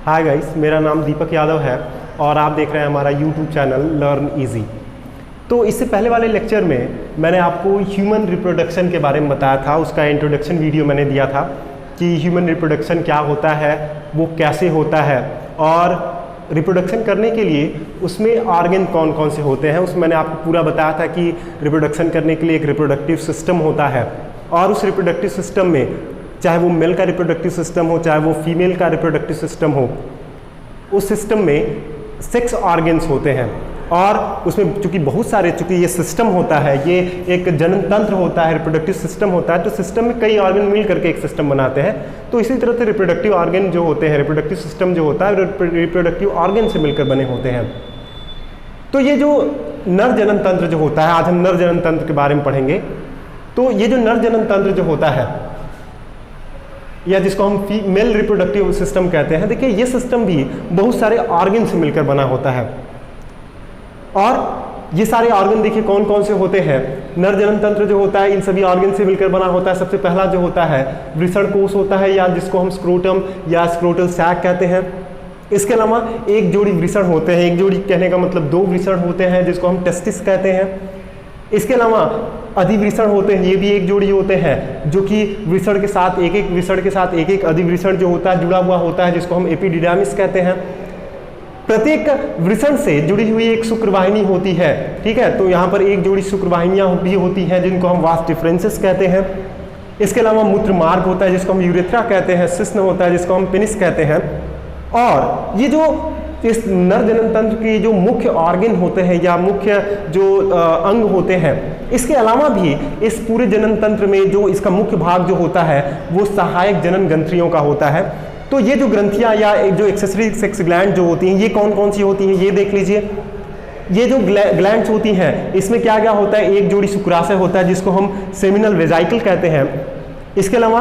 Hi guys, मेरा नाम दीपक यादव है और आप देख रहे हैं हमारा यूट्यूब चैनल लर्न इजी। तो इससे पहले वाले लेक्चर में मैंने आपको ह्यूमन रिप्रोडक्शन के बारे में बताया था। उसका इंट्रोडक्शन वीडियो मैंने दिया था कि ह्यूमन रिप्रोडक्शन क्या होता है, वो कैसे होता है और रिप्रोडक्शन करने के लिए उसमें ऑर्गन कौन कौन से होते हैं। उसमें मैंने आपको पूरा बताया था कि रिप्रोडक्शन करने के लिए एक रिप्रोडक्टिव सिस्टम होता है और उस रिप्रोडक्टिव सिस्टम में चाहे वो मेल का रिप्रोडक्टिव सिस्टम हो, चाहे वो फीमेल का रिप्रोडक्टिव सिस्टम हो, उस सिस्टम में 6 ऑर्गन्स होते हैं और उसमें चूँकि बहुत सारे, चूँकि ये सिस्टम होता है, ये एक जनन तंत्र होता है, रिप्रोडक्टिव सिस्टम होता है, तो सिस्टम में कई ऑर्गन मिल करके एक सिस्टम बनाते हैं। तो इसी तरह से रिप्रोडक्टिव ऑर्गन जो होते हैं, रिप्रोडक्टिव सिस्टम जो होता है, रिप्रोडक्टिव ऑर्गन से मिलकर बने होते हैं। तो ये जो नर जनन तंत्र जो होता है, आज हम नर जनन तंत्र के बारे में पढ़ेंगे। तो ये जो नर जनन तंत्र जो होता है या जिसको हम फीमेल रिप्रोडक्टिव सिस्टम कहते हैं, देखिए ये सिस्टम भी बहुत सारे ऑर्गन से मिलकर बना होता है और ये सारे ऑर्गन देखिए कौन कौन से होते हैं। नर जनन तंत्र जो होता है इन सभी ऑर्गन से मिलकर बना होता है। सबसे पहला जो होता है वृषण कोश होता है या जिसको हम स्क्रोटम या स्क्रोटल सैक कहते हैं। इसके अलावा एक जोड़ी वृषण होते हैं, एक जोड़ी कहने का मतलब 2 वृषण होते हैं जिसको हम टेस्टिस कहते हैं। इसके अलावा अधिवृषण होते हैं, ये भी एक जोड़ी होते हैं जो कि वृषण के साथ एक वृषण के साथ एक अधिवृषण जो होता है जुड़ा हुआ होता है, जिसको हम एपिडिडामिस कहते हैं। प्रत्येक वृषण से जुड़ी हुई एक शुक्रवाहिनी होती है, ठीक है। तो यहाँ पर एक जोड़ी शुक्रवाहिनियाँ भी होती हैं जिनको हम वास डिफरेंसेस कहते हैं। इसके अलावा मूत्र मार्ग होता है जिसको हम यूरेथ्रा कहते हैं, शिश्न होता है जिसको हम पेनिस कहते हैं। और ये जो इस नर जनन तंत्र के जो मुख्य ऑर्गन होते हैं या मुख्य जो अंग होते हैं, इसके अलावा भी इस पूरे जनन तंत्र में जो इसका मुख्य भाग जो होता है वो सहायक जनन ग्रंथियों का होता है। तो ये जो ग्रंथियां या जो एक्सेसरी सेक्स ग्लैंड जो होती हैं, ये कौन कौन सी होती हैं ये देख लीजिए। ये जो ग्लैंड्स होती हैं इसमें क्या क्या होता है, एक जोड़ी शुक्राशय होता है जिसको हम सेमिनल वेजाइकल कहते हैं। इसके अलावा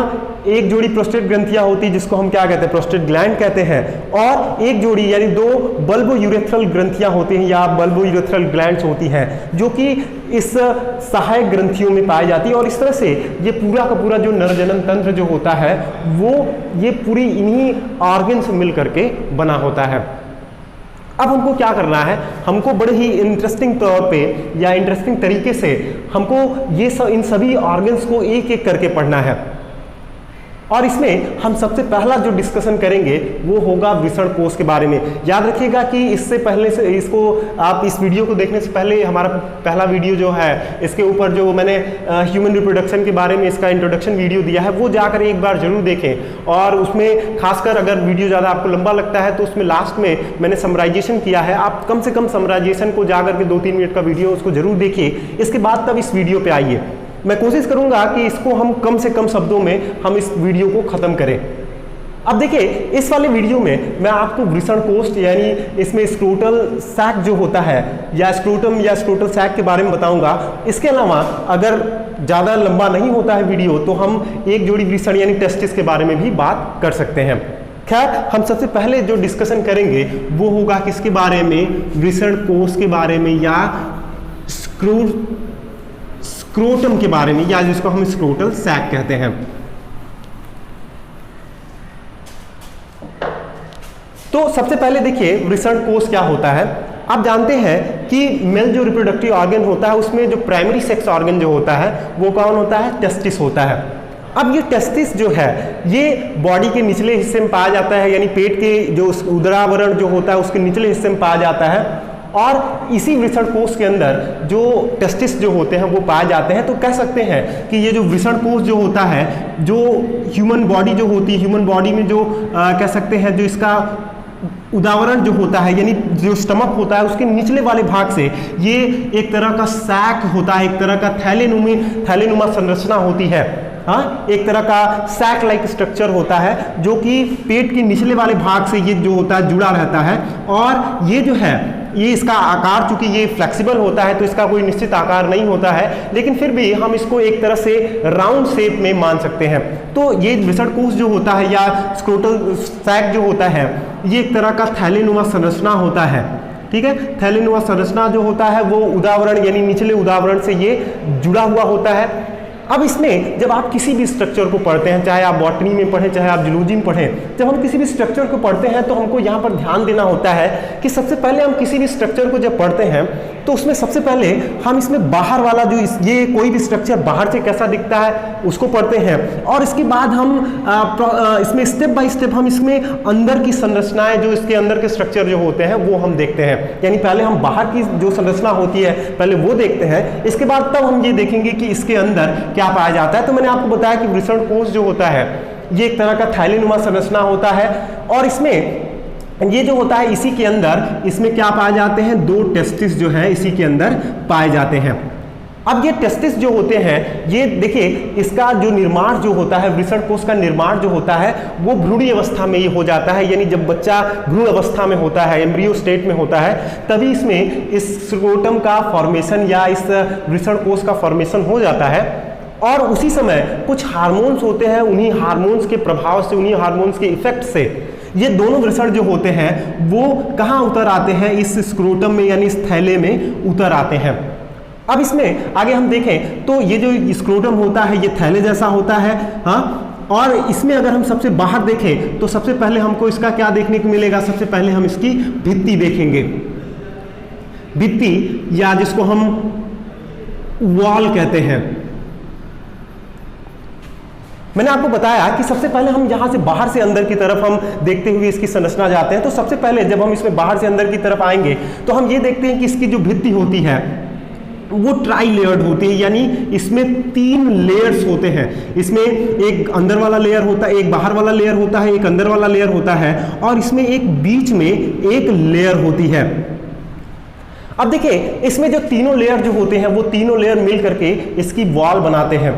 एक जोड़ी प्रोस्टेट ग्रंथियां होती है जिसको हम क्या कहते हैं, प्रोस्टेट ग्लैंड कहते हैं। और एक जोड़ी यानी 2 बल्बो यूरेथ्रल ग्रंथियां होती हैं या बल्बो यूरेथ्रल ग्लैंड्स होती हैं जो कि इस सहायक ग्रंथियों में पाई जाती है। और इस तरह से ये पूरा का पूरा जो नर जनन तंत्र जो होता है वो ये पूरी इन्हीं ऑर्गन से मिल करके बना होता है। अब हमको क्या करना है, हमको बड़े ही इंटरेस्टिंग तौर पे या इंटरेस्टिंग तरीके से हमको ये इन सभी ऑर्गन्स को एक एक करके पढ़ना है। और इसमें हम सबसे पहला जो डिस्कशन करेंगे वो होगा वृषण कोश के बारे में। याद रखिएगा कि इससे पहले से इसको आप इस वीडियो को देखने से पहले हमारा पहला वीडियो जो है इसके ऊपर जो मैंने ह्यूमन रिप्रोडक्शन के बारे में इसका इंट्रोडक्शन वीडियो दिया है वो जाकर एक बार जरूर देखें। और उसमें खासकर अगर वीडियो ज़्यादा आपको लंबा लगता है तो उसमें लास्ट में मैंने समराइजेशन किया है, आप कम से कम समराइजेशन को जाकर के 2-3 मिनट का वीडियो उसको जरूर देखिए। इसके बाद तब इस वीडियो पर आइए। मैं कोशिश करूंगा कि इसको हम कम से कम शब्दों में हम इस वीडियो को ख़त्म करें। अब देखिए इस वाले वीडियो में मैं आपको वृषण कोष्ठ यानी इसमें स्क्रोटल सैक जो होता है या स्क्रोटम या स्क्रोटल सैक के बारे में बताऊंगा। इसके अलावा अगर ज़्यादा लंबा नहीं होता है वीडियो तो हम एक जोड़ी वृषण यानी टेस्टिस के बारे में भी बात कर सकते हैं। खैर, हम सबसे पहले जो डिस्कशन करेंगे वो होगा किसके बारे में, वृषण कोश के बारे में या स्क्रोटम के बारे में या जिसको हम स्क्रोटल सैक कहते हैं। तो सबसे पहले देखिए वृषण कोश क्या होता है। आप जानते हैं कि मेल जो रिप्रोडक्टिव ऑर्गन होता है उसमें जो प्राइमरी सेक्स ऑर्गन जो होता है वो कौन होता है, टेस्टिस होता है। अब ये टेस्टिस जो है ये बॉडी के निचले हिस्से में पाया जाता है, यानी पेट के जो उदरावरण जो होता है उसके निचले हिस्से में पाया जाता है। और इसी वृषण कोश के अंदर जो टेस्टिस जो होते हैं वो पाए जाते हैं। तो कह सकते हैं कि ये जो वृषण कोश जो होता है, जो ह्यूमन बॉडी जो होती है, ह्यूमन बॉडी में जो कह सकते हैं जो इसका उदावरण जो होता है यानी जो स्टमक होता है उसके निचले वाले भाग से ये एक तरह का सैक होता है, एक तरह का थैलेनुमा संरचना होती है। हाँ, एक तरह का सैक लाइक स्ट्रक्चर होता है जो कि पेट के निचले वाले भाग से ये जो होता है जुड़ा रहता है। और ये जो है ये इसका आकार, चूंकि ये फ्लेक्सिबल होता है तो इसका कोई निश्चित आकार नहीं होता है, लेकिन फिर भी हम इसको एक तरह से राउंड शेप में मान सकते हैं। तो ये वृषण कोश जो होता है या स्क्रोटल सैक जो होता है ये एक तरह का थैलेनुमा संरचना होता है, ठीक है। थैलेनुमा संरचना जो होता है वो उदावरण यानी निचले उदावरण से ये जुड़ा हुआ होता है। अब इसमें जब आप किसी भी स्ट्रक्चर को पढ़ते हैं, चाहे आप बॉटनी में पढ़ें चाहे आप जूलॉजी में पढ़ें, जब हम किसी भी स्ट्रक्चर को पढ़ते हैं तो हमको यहाँ पर ध्यान देना होता है कि सबसे पहले हम किसी भी स्ट्रक्चर को जब पढ़ते हैं तो उसमें सबसे पहले हम इसमें बाहर वाला जो ये कोई भी स्ट्रक्चर बाहर से कैसा दिखता है उसको पढ़ते हैं, और इसके बाद हम इसमें स्टेप बाय स्टेप हम इसमें अंदर की संरचनाएं, जो इसके अंदर के स्ट्रक्चर जो होते हैं वो हम देखते हैं। यानी पहले हम बाहर की जो संरचना होती है पहले वो देखते हैं, इसके बाद तब हम ये देखेंगे कि इसके अंदर क्या पाया जाता है। तो मैंने आपको बताया कि वृषण कोश जो होता है ये एक तरह का थैलीनुमा संरचना होता है, और इसमें ये जो होता है इसी के अंदर इसमें क्या पाए जाते हैं, 2 टेस्टिस जो है इसी के अंदर पाए जाते हैं। अब ये टेस्टिस जो होते हैं, ये देखिए इसका जो निर्माण जो होता है, वृषण कोश का निर्माण जो होता है वो भ्रूणी अवस्था में ये हो जाता है। यानी जब बच्चा भ्रूण अवस्था में होता है, एम्ब्रियो स्टेट में होता है, तभी इसमें इस स्क्रोटम का फॉर्मेशन या इस वृषण कोश का फॉर्मेशन हो जाता है। और उसी समय कुछ हार्मोन्स होते हैं, उन्हीं हार्मोन्स के प्रभाव से, उन्हीं हार्मोन्स के इफेक्ट से ये दोनों वृषण जो होते हैं वो कहाँ उतर आते हैं, इस स्क्रोटम में यानी इस थैले में उतर आते हैं। अब इसमें आगे हम देखें तो ये जो स्क्रोटम होता है ये थैले जैसा होता है, हाँ, और इसमें अगर हम सबसे बाहर देखें तो सबसे पहले हमको इसका क्या देखने को मिलेगा, सबसे पहले हम इसकी भित्ति देखेंगे। भित्ति या जिसको हम वॉल कहते हैं। मैंने आपको बताया कि सबसे पहले हम यहाँ से बाहर से अंदर की तरफ हम देखते हुए इसकी संरचना जाते हैं। तो सबसे पहले जब हम इसमें बाहर से अंदर की तरफ आएंगे तो हम ये देखते हैं कि इसकी जो भित्ति होती है वो ट्राई लेयर्ड होती है, यानी इसमें 3 लेयर्स होते हैं। इसमें एक अंदर वाला लेयर होता है, एक बाहर वाला लेयर होता है, एक अंदर वाला लेयर होता है, और इसमें एक बीच में एक लेयर होती है। अब देखिए इसमें जो तीनों लेयर जो होते हैं वो तीनों लेयर मिल करके इसकी वॉल बनाते हैं।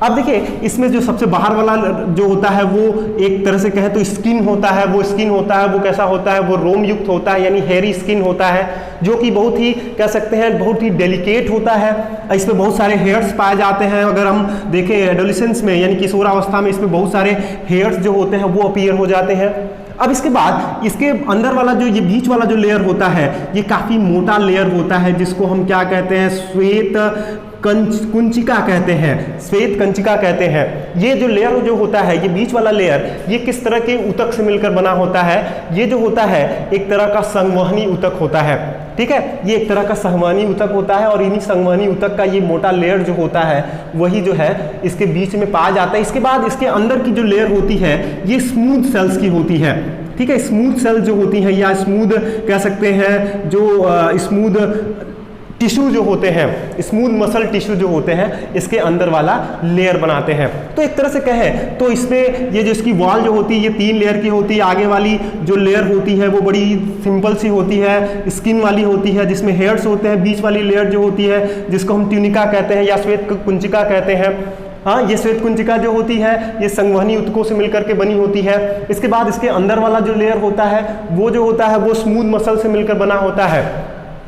अब देखिए इसमें जो सबसे बाहर वाला जो होता है वो एक तरह से कहें तो स्किन होता है। वो स्किन होता है वो कैसा होता है, वो रोम युक्त होता है, यानी हेयरी स्किन होता है, जो कि बहुत ही कह सकते हैं बहुत ही डेलिकेट होता है। इसमें बहुत सारे हेयर्स पाए जाते हैं। अगर हम देखें एडोलेसेंस में यानी किशोरावस्था में इसमें बहुत सारे हेयर्स जो होते हैं वो अपीयर हो जाते हैं। अब इसके बाद इसके अंदर वाला जो ये बीच वाला जो लेयर होता है ये काफ़ी मोटा लेयर होता है, जिसको हम क्या कहते हैं, श्वेत कुंचिका कहते हैं, श्वेत कंचिका कहते हैं। ये जो लेयर जो होता है, ये बीच वाला लेयर, ये किस तरह के ऊतक से मिलकर बना होता है, ये जो होता है एक तरह का संवहनी ऊतक होता है। ठीक है, ये एक तरह का संवहनी ऊतक होता है, और इन्हीं संवहनी ऊतक का ये मोटा लेयर जो होता है वही जो है इसके बीच में पाया जाता है। इसके बाद इसके अंदर की जो लेयर होती है ये स्मूथ सेल्स की होती है। ठीक है, स्मूथ सेल जो होती हैं या स्मूथ कह सकते हैं, जो स्मूथ टिश्यू जो होते हैं, स्मूथ मसल टिश्यू जो होते हैं, इसके अंदर वाला लेयर बनाते हैं। तो एक तरह से कहें तो इसमें ये जो इसकी वॉल जो होती है ये 3 लेयर की होती है। आगे वाली जो लेयर होती है वो बड़ी सिंपल सी होती है, स्किन वाली होती है जिसमें हेयर्स होते हैं। बीच वाली लेयर जो होती है जिसको हम ट्यूनिका कहते हैं या श्वेत कुंचिका कहते हैं। हाँ, ये श्वेत कुंचिका जो होती है ये संवहनी ऊतकों से मिलकर के बनी होती है। इसके बाद इसके अंदर वाला जो लेयर होता है वो जो होता है वो स्मूथ मसल से मिलकर बना होता है।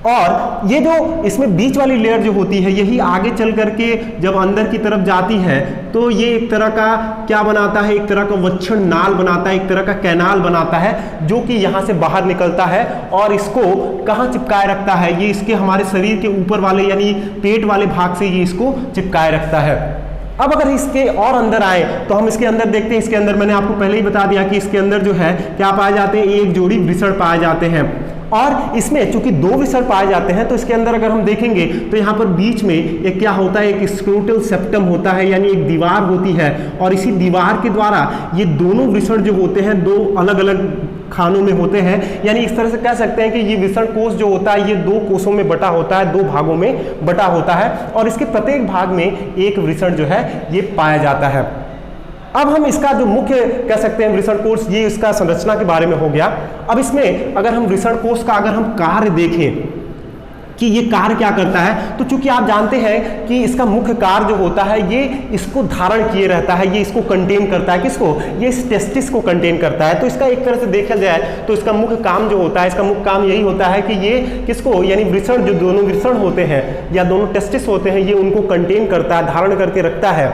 और ये जो इसमें बीच वाली लेयर जो होती है यही आगे चल करके जब अंदर की तरफ जाती है तो ये एक तरह का क्या बनाता है, एक तरह का वक्षण नाल बनाता है, एक तरह का कैनाल बनाता है, जो कि यहाँ से बाहर निकलता है और इसको कहाँ चिपकाए रखता है, ये इसके हमारे शरीर के ऊपर वाले यानी पेट वाले भाग से ये इसको चिपकाए रखता है। अब अगर इसके और अंदर आए तो हम इसके अंदर देखते हैं, इसके अंदर मैंने आपको पहले ही बता दिया कि इसके अंदर जो है क्या पाए जाते हैं, एक जोड़ी वृषण पाए जाते हैं। और इसमें चूंकि 2 वृषण पाए जाते हैं तो इसके अंदर अगर हम देखेंगे तो यहाँ पर बीच में एक क्या होता है, एक स्क्रोटल सेप्टम होता है, यानी एक दीवार होती है, और इसी दीवार के द्वारा ये दोनों वृषण जो होते हैं 2 अलग अलग खानों में होते हैं। यानी इस तरह से कह सकते हैं कि ये वृषण कोश जो होता है ये 2 कोषों में बटा होता है, 2 भागों में बटा होता है, और इसके प्रत्येक भाग में एक वृषण जो है ये पाया जाता है। अब हम इसका जो मुख्य कह सकते हैं वृषण कोश, ये इसका संरचना के बारे में हो गया। अब इसमें अगर हम वृषण कोश का अगर हम कार्य देखें कि ये कार्य क्या करता है, तो चूंकि आप जानते हैं कि इसका मुख्य कार्य जो होता है ये इसको धारण किए रहता है, ये इसको कंटेन करता है। किसको? ये इस टेस्टिस को कंटेन करता है। तो इसका एक तरह से देखा जाए तो इसका मुख्य काम जो होता है, इसका मुख्य काम यही होता है कि ये किसको, यानी वृषण, जो दोनों वृषण होते हैं या दोनों टेस्टिस होते हैं, ये उनको कंटेन करता है, धारण करके रखता है।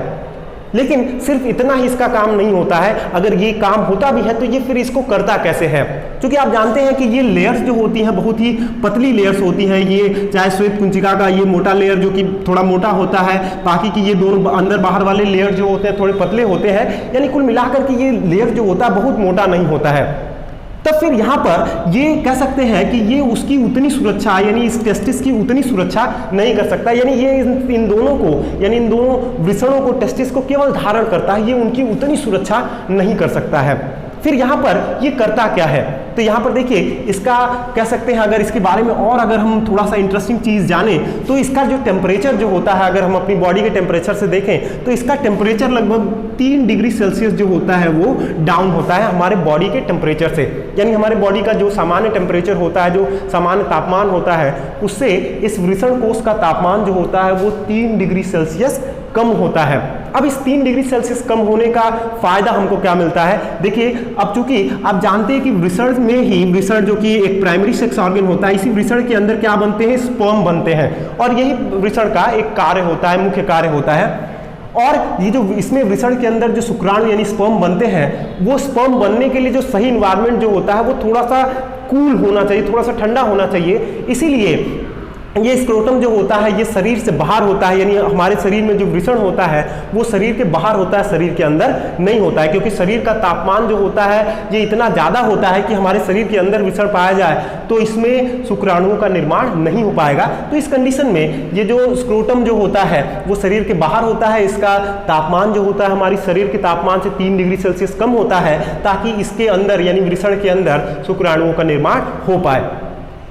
लेकिन सिर्फ इतना ही इसका काम नहीं होता है। अगर ये काम होता भी है तो ये फिर इसको करता कैसे है, क्योंकि आप जानते हैं कि ये लेयर्स जो होती हैं बहुत ही पतली लेयर्स होती हैं। ये चाहे श्वेत कुंचिका का ये मोटा लेयर जो कि थोड़ा मोटा होता है, बाकी की ये दोनों अंदर बाहर वाले लेयर जो होते हैं थोड़े पतले होते हैं, यानी कुल मिलाकर के ये लेयर जो होता है बहुत मोटा नहीं होता है। तब फिर यहाँ पर ये कह सकते हैं कि ये उसकी उतनी सुरक्षा, यानी इस टेस्टिस की उतनी सुरक्षा नहीं कर सकता, यानी ये इन दोनों को, यानी इन दोनों वृषणों को, टेस्टिस को केवल धारण करता है, ये उनकी उतनी सुरक्षा नहीं कर सकता है। फिर यहाँ पर ये करता क्या है, तो यहाँ पर देखिए इसका कह सकते हैं, अगर इसके बारे में और अगर हम थोड़ा सा इंटरेस्टिंग चीज़ जाने तो इसका जो टेम्परेचर जो होता है, अगर हम अपनी बॉडी के टेम्परेचर से देखें तो इसका टेम्परेचर लगभग 3 डिग्री सेल्सियस जो होता है वो डाउन होता है हमारे बॉडी के टेम्परेचर से। यानी हमारे बॉडी का जो सामान्य टेम्परेचर होता है, जो सामान्य तापमान होता है, उससे इस वृषण कोश का तापमान जो होता है वो 3 डिग्री सेल्सियस कम होता है। अब इस 3 डिग्री सेल्सियस कम होने का फायदा हमको क्या मिलता है, देखिए अब चूंकि आप जानते हैं कि वृषण में ही, वृषण जो कि एक प्राइमरी सेक्स ऑर्गन होता है, इसी वृषण के अंदर क्या बनते हैं, स्पर्म बनते हैं, और यही वृषण का एक कार्य होता है, मुख्य कार्य होता है। और ये जो इसमें वृषण के अंदर जो शुक्राणु यानी स्पर्म बनते हैं, वो स्पर्म बनने के लिए जो सही इन्वायरमेंट जो होता है वो थोड़ा सा कूल होना चाहिए, थोड़ा सा ठंडा होना चाहिए। इसीलिए ये स्क्रोटम जो होता है ये शरीर से बाहर होता है, यानी हमारे शरीर में जो वृषण होता है वो शरीर के बाहर होता है, शरीर के अंदर नहीं होता है, क्योंकि शरीर का तापमान जो होता है ये इतना ज़्यादा होता है कि हमारे शरीर के अंदर वृषण पाया जाए तो इसमें शुक्राणुओं का निर्माण नहीं हो पाएगा। तो इस कंडीशन में ये जो स्क्रोटम जो होता है वो शरीर के बाहर होता है, इसका तापमान जो होता है हमारी शरीर के तापमान से 3 डिग्री सेल्सियस कम होता है, ताकि इसके अंदर यानी वृषण के अंदर शुक्राणुओं का निर्माण हो पाए।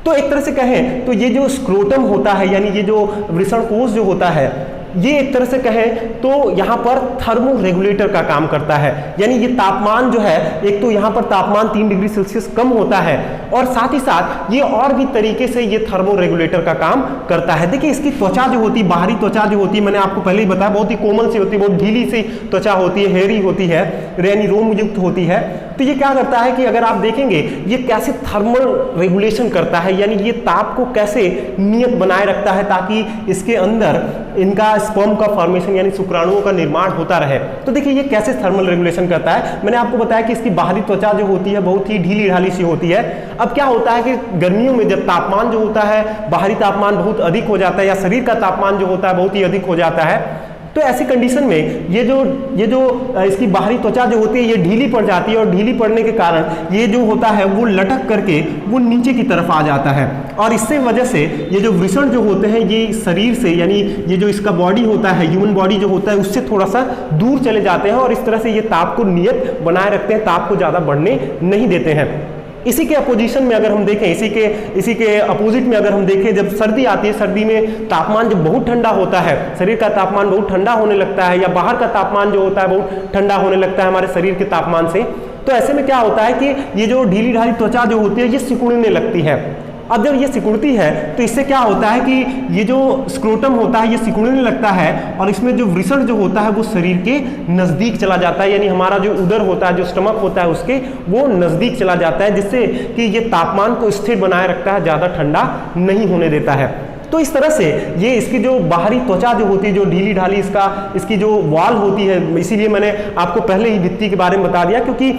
तो एक तरह से कहें तो ये जो स्क्रोटम होता है, यानी ये जो वृषण कोश जो होता है, ये एक तरह से कहें तो यहाँ पर थर्मो रेगुलेटर का काम करता है। यानी ये तापमान जो है, एक तो यहाँ पर तापमान 3 डिग्री सेल्सियस कम होता है, और साथ ही साथ ये और भी तरीके से ये थर्मो रेगुलेटर का काम करता है। देखिए इसकी त्वचा जो होती है, बाहरी त्वचा जो होती है, मैंने आपको पहले ही बताया बहुत ही कोमल सी होती है, बहुत ढीली सी त्वचा होती है, हेयरी होती है, यानी रोम युक्त होती है। तो ये क्या करता है कि अगर आप देखेंगे ये कैसे थर्मल रेगुलेशन करता है, यानी ये ताप को कैसे नियत बनाए रखता है ताकि इसके अंदर इनका स्पर्म का फॉर्मेशन यानी शुक्राणुओं का निर्माण होता रहे। तो देखिए ये कैसे थर्मल रेगुलेशन करता है। मैंने आपको बताया कि इसकी बाहरी त्वचा जो होती है बहुत ही ढीली ढाली सी होती है। अब क्या होता है कि गर्मियों में जब तापमान जो होता है, बाहरी तापमान बहुत अधिक हो जाता है, या शरीर का तापमान जो होता है बहुत ही अधिक हो जाता है, तो ऐसी कंडीशन में ये जो इसकी बाहरी त्वचा जो होती है ये ढीली पड़ जाती है, और ढीली पड़ने के कारण ये जो होता है वो लटक करके वो नीचे की तरफ आ जाता है, और इससे वजह से ये जो वृषण जो होते हैं ये शरीर से, यानी ये जो इसका बॉडी होता है, ह्यूमन बॉडी जो होता है, उससे थोड़ा सा दूर चले जाते हैं, और इस तरह से ये ताप को नियत बनाए रखते हैं, ताप को ज़्यादा बढ़ने नहीं देते हैं। इसी के अपोजिशन में अगर हम देखें, इसी के अपोजिट में अगर हम देखें, जब सर्दी आती है, सर्दी में तापमान जब बहुत ठंडा होता है, शरीर का तापमान बहुत ठंडा होने लगता है, या बाहर का तापमान जो होता है बहुत ठंडा होने लगता है हमारे शरीर के तापमान से, तो ऐसे में क्या होता है कि ये जो ढीली ढाली त्वचा जो होती है ये सिकुड़ने लगती है। अब जब ये सिकुड़ती है तो इससे क्या होता है कि ये जो स्क्रोटम होता है ये सिकुड़ने लगता है, और इसमें जो वृषण जो होता है वो शरीर के नज़दीक चला जाता है, यानी हमारा जो उदर होता है, जो स्टमक होता है उसके वो नज़दीक चला जाता है, जिससे कि ये तापमान को स्थिर बनाए रखता है, ज़्यादा ठंडा नहीं होने देता है। तो इस तरह से ये इसकी जो बाहरी त्वचा जो होती है, जो ढीली ढाली इसकी जो वॉल होती है, इसीलिए मैंने आपको पहले ही भित्ति के बारे में बता दिया, क्योंकि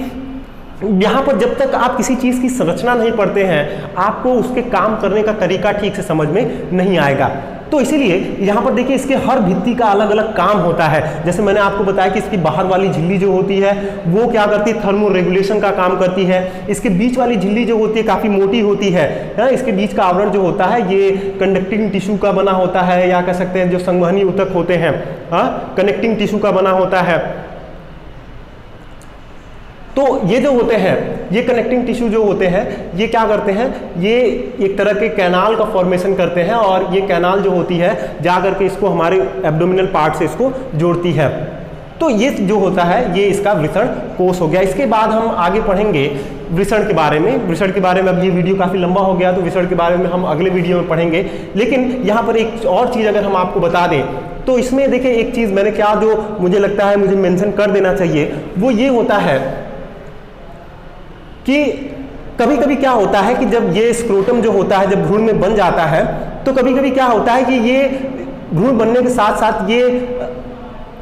यहाँ पर जब तक आप किसी चीज़ की संरचना नहीं पढ़ते हैं आपको उसके काम करने का तरीका ठीक से समझ में नहीं आएगा। तो इसीलिए यहाँ पर देखिए इसके हर भित्ति का अलग अलग काम होता है। जैसे मैंने आपको बताया कि इसकी बाहर वाली झिल्ली जो होती है वो क्या करती है, थर्मो रेगुलेशन का काम करती है। इसके बीच वाली झिल्ली जो होती है काफ़ी मोटी होती है, इसके बीच का आवरण जो होता है ये कंडक्टिंग टिश्यू का बना होता है, या कह सकते हैं जो संवहनी ऊतक होते हैं, कनेक्टिंग टिश्यू का बना होता है। तो ये जो होते हैं, ये कनेक्टिंग टिश्यू जो होते हैं ये क्या करते हैं, ये एक तरह के कैनाल का फॉर्मेशन करते हैं, और ये कैनाल जो होती है जा करके इसको हमारे एब्डोमिनल पार्ट से इसको जोड़ती है। तो ये जो होता है ये इसका वृषण कोश हो गया। इसके बाद हम आगे पढ़ेंगे वृषण के बारे में। वृषण के बारे में अब ये वीडियो काफ़ी लंबा हो गया तो वृषण के बारे में हम अगले वीडियो में पढ़ेंगे। लेकिन यहाँ पर एक और चीज़ अगर हम आपको बता दें तो इसमें देखिए एक चीज़ मैंने क्या जो मुझे लगता है मुझे मेंशन कर देना चाहिए, वो ये होता है कि कभी कभी क्या होता है कि जब ये स्क्रोटम जो होता है जब भ्रूण में बन जाता है तो कभी कभी क्या होता है कि ये भ्रूण बनने के साथ साथ ये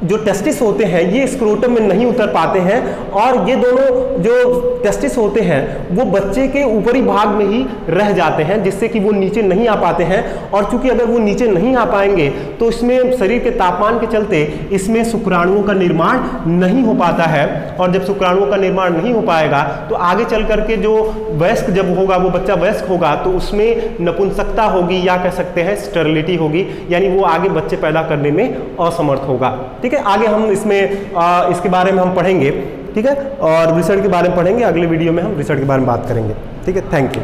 जो टेस्टिस होते हैं ये स्क्रोटम में नहीं उतर पाते हैं, और ये दोनों जो टेस्टिस होते हैं वो बच्चे के ऊपरी भाग में ही रह जाते हैं, जिससे कि वो नीचे नहीं आ पाते हैं। और चूंकि अगर वो नीचे नहीं आ पाएंगे तो इसमें शरीर के तापमान के चलते इसमें शुक्राणुओं का निर्माण नहीं हो पाता है, और जब शुक्राणुओं का निर्माण नहीं हो पाएगा तो आगे चल करके जो वयस्क जब होगा, वो बच्चा वयस्क होगा तो उसमें नपुंसकता होगी, या कह सकते हैं स्टेरिलिटी होगी, यानी वो आगे बच्चे पैदा करने में असमर्थ होगा। ठीक है, आगे हम इसमें इसके बारे में हम पढ़ेंगे। ठीक है, और रिसर्च के बारे में पढ़ेंगे, अगले वीडियो में हम रिसर्च के बारे में बात करेंगे। ठीक है, थैंक यू।